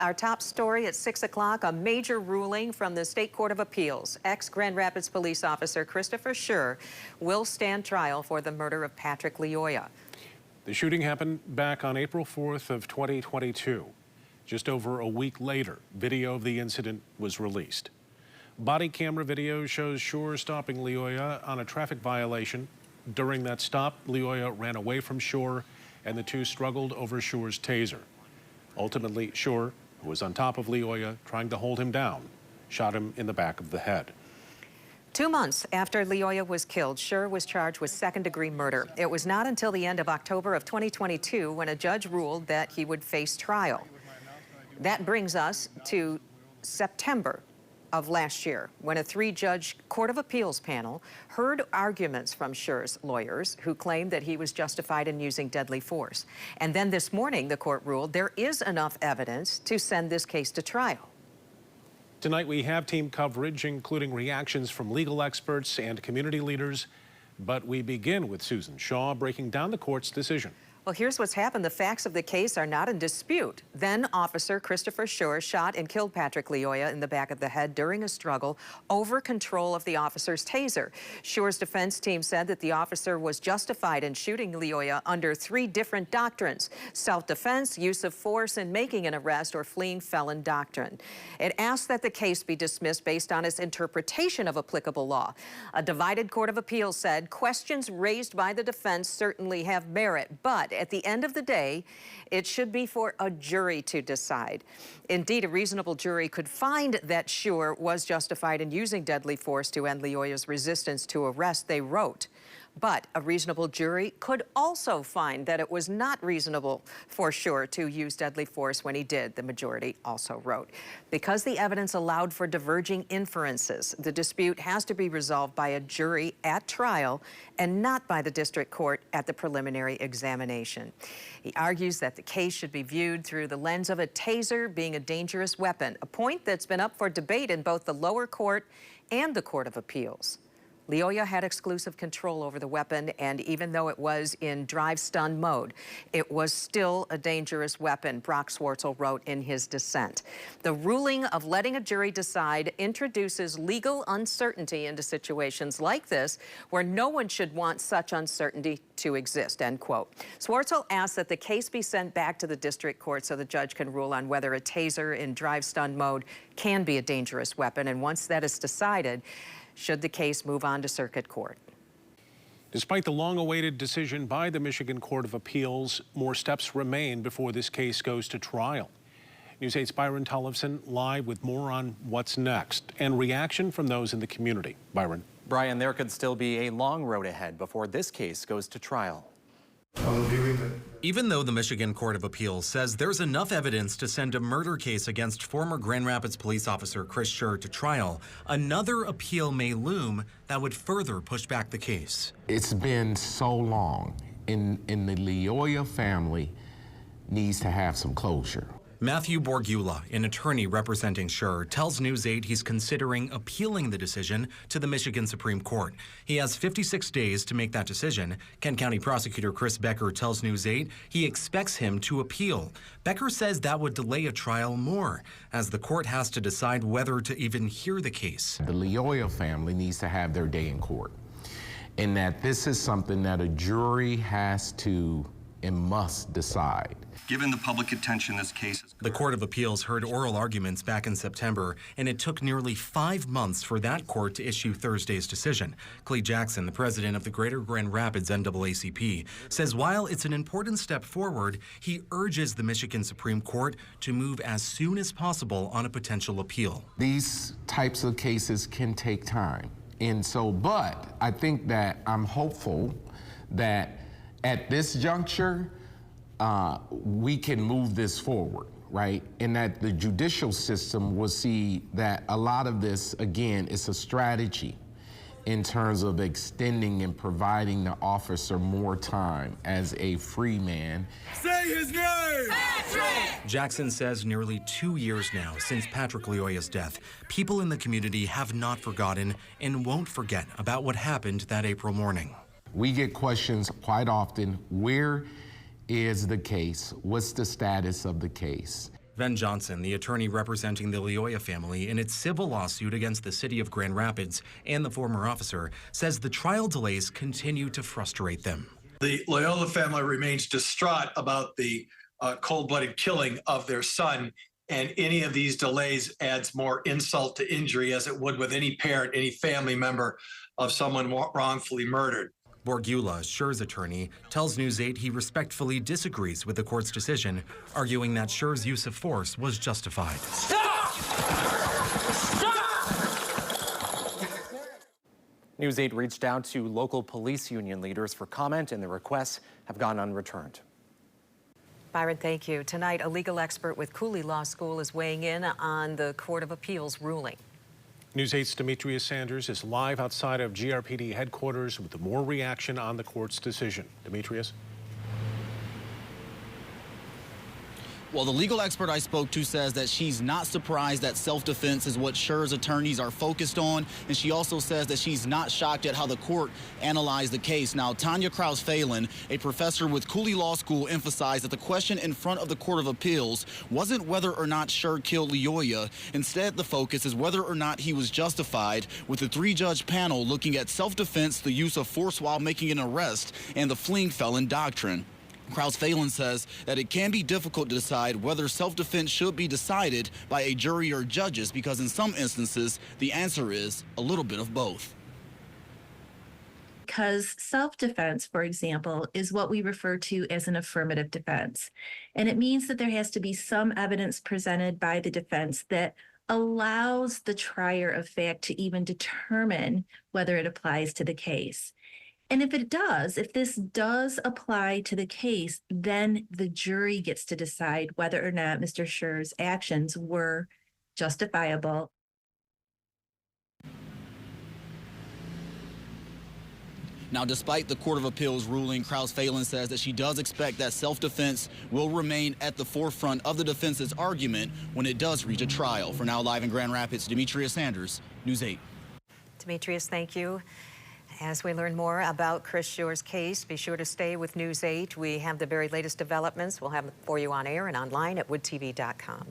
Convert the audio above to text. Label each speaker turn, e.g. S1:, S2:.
S1: Our top story at 6 o'clock, a major ruling from the State Court of Appeals. Ex-Grand Rapids police officer Christopher Schurr will stand trial for the murder of Patrick Lyoya.
S2: The shooting happened back on April 4th of 2022. Just over a week later, video of the incident was released. Body camera video shows Schurr stopping Lyoya on a traffic violation. During that stop, Lyoya ran away from Schurr, and the two struggled over Schurr's taser. Ultimately, Schurr, who was on top of Lyoya trying to hold him down, shot him in the back of the head.
S1: 2 months after Lyoya was killed, Schurr was charged with second-degree murder. It was not until the end of October of 2022 when a judge ruled that he would face trial. That brings us to September of last year, when a 3-judge Court of Appeals panel heard arguments from Schurr's lawyers who claimed that he was justified in using deadly force. And then this morning, the court ruled there is enough evidence to send this case to trial.
S2: Tonight, we have team coverage, including reactions from legal experts and community leaders. But we begin with Susan Shaw breaking down the court's decision.
S1: Well, here's what's happened. The facts of the case are not in dispute. Then Officer Christopher Schurr shot and killed Patrick Lyoya in the back of the head during a struggle over control of the officer's taser. Schurr's defense team said that the officer was justified in shooting Lyoya under 3 different doctrines: self-defense, use of force, and making an arrest or fleeing felon doctrine. It asked that the case be dismissed based on its interpretation of applicable law. A divided Court of Appeals said questions raised by the defense certainly have merit, but at the end of the day, it should be for a jury to decide. Indeed, a reasonable jury could find that Schurr was justified in using deadly force to end Lyoya's resistance to arrest, they wrote. But a reasonable jury could also find that it was not reasonable for Schurr to use deadly force when he did, the majority also wrote. Because the evidence allowed for diverging inferences, the dispute has to be resolved by a jury at trial and not by the district court at the preliminary examination. He argues that the case should be viewed through the lens of a taser being a dangerous weapon, a point that's been up for debate in both the lower court and the Court of Appeals. Lyoya had exclusive control over the weapon, and even though it was in drive-stun mode, it was still a dangerous weapon, Brock Swartzel wrote in his dissent. The ruling of letting a jury decide introduces legal uncertainty into situations like this, where no one should want such uncertainty to exist, end quote. Swartzel asked that the case be sent back to the district court so the judge can rule on whether a taser in drive-stun mode can be a dangerous weapon, and once that is decided, should the case move on to circuit court.
S2: Despite the long-awaited decision by the Michigan Court of Appeals, more steps remain before this case goes to trial. News 8's Byron Tollefson live with more on what's next and reaction from those in the community. Byron.
S3: Brian, there could still be a long road ahead before this case goes to trial.
S4: Even though the Michigan Court of Appeals says there's enough evidence to send a murder case against former Grand Rapids police officer Chris Schurr to trial, another appeal may loom that would further push back the case.
S5: It's been so long, and the Lyoya family needs to have some closure.
S4: Matthew Borgula, an attorney representing Schurr, tells News 8 he's considering appealing the decision to the Michigan Supreme Court. He has 56 days to make that decision. Kent County Prosecutor Chris Becker tells News 8 he expects him to appeal. Becker says that would delay a trial more, as the court has to decide whether to even hear the case.
S5: The Lyoya family needs to have their day in court, and that this is something that a jury has to and must decide.
S6: Given the public attention this case is...
S4: The Court of Appeals heard oral arguments back in September, and it took nearly 5 months for that court to issue Thursday's decision. Clay Jackson, the president of the Greater Grand Rapids NAACP, says while it's an important step forward, he urges the Michigan Supreme Court to move as soon as possible on a potential appeal.
S5: These types of cases can take time. And so, but I think that I'm hopeful that at this juncture, we can move this forward, right? And that the judicial system will see that a lot of this, again, is a strategy in terms of extending and providing the officer more time as a free man.
S7: Say his name! Patrick!
S4: Jackson says nearly 2 years now since Patrick Lyoya's death, people in the community have not forgotten and won't forget about what happened that April morning.
S5: We get questions quite often, where is the case? What's the status of the case?
S4: Ben Johnson, the attorney representing the Lyoya family in its civil lawsuit against the city of Grand Rapids and the former officer, says the trial delays continue to frustrate them.
S8: The Lyoya family remains distraught about the cold-blooded killing of their son, and any of these delays adds more insult to injury, as it would with any parent, any family member of someone wrongfully murdered.
S4: Borgula, Schurr's attorney, tells News 8 he respectfully disagrees with the court's decision, arguing that Schurr's use of force was justified.
S7: Stop! Stop!
S3: News 8 reached out to local police union leaders for comment, and the requests have gone unreturned.
S1: Byron, thank you. Tonight, a legal expert with Cooley Law School is weighing in on the Court of Appeals ruling.
S2: News 8's Demetrius Sanders is live outside of GRPD headquarters with more reaction on the court's decision. Demetrius?
S9: Well, the legal expert I spoke to says that she's not surprised that self-defense is what Schurr's attorneys are focused on, and she also says that she's not shocked at how the court analyzed the case. Now, Tanya Kraus-Phelan, a professor with Cooley Law School, emphasized that the question in front of the Court of Appeals wasn't whether or not Schurr killed Lyoya. Instead, the focus is whether or not he was justified, with the three-judge panel looking at self-defense, the use of force while making an arrest, and the fleeing felon doctrine. Kraus-Phelan says that it can be difficult to decide whether self-defense should be decided by a jury or judges, because in some instances, the answer is a little bit of both.
S10: Because self-defense, for example, is what we refer to as an affirmative defense. And it means that there has to be some evidence presented by the defense that allows the trier of fact to even determine whether it applies to the case. And if it does, if this does apply to the case, then the jury gets to decide whether or not Mr. Schurr's actions were justifiable.
S9: Now, despite the Court of Appeals ruling, Kraus-Phelan says that she does expect that self-defense will remain at the forefront of the defense's argument when it does reach a trial. For now, live in Grand Rapids, Demetrius Sanders, News 8.
S1: Demetrius, thank you. As we learn more about Chris Schurr's case, be sure to stay with News 8. We have the very latest developments. We'll have them for you on air and online at woodtv.com.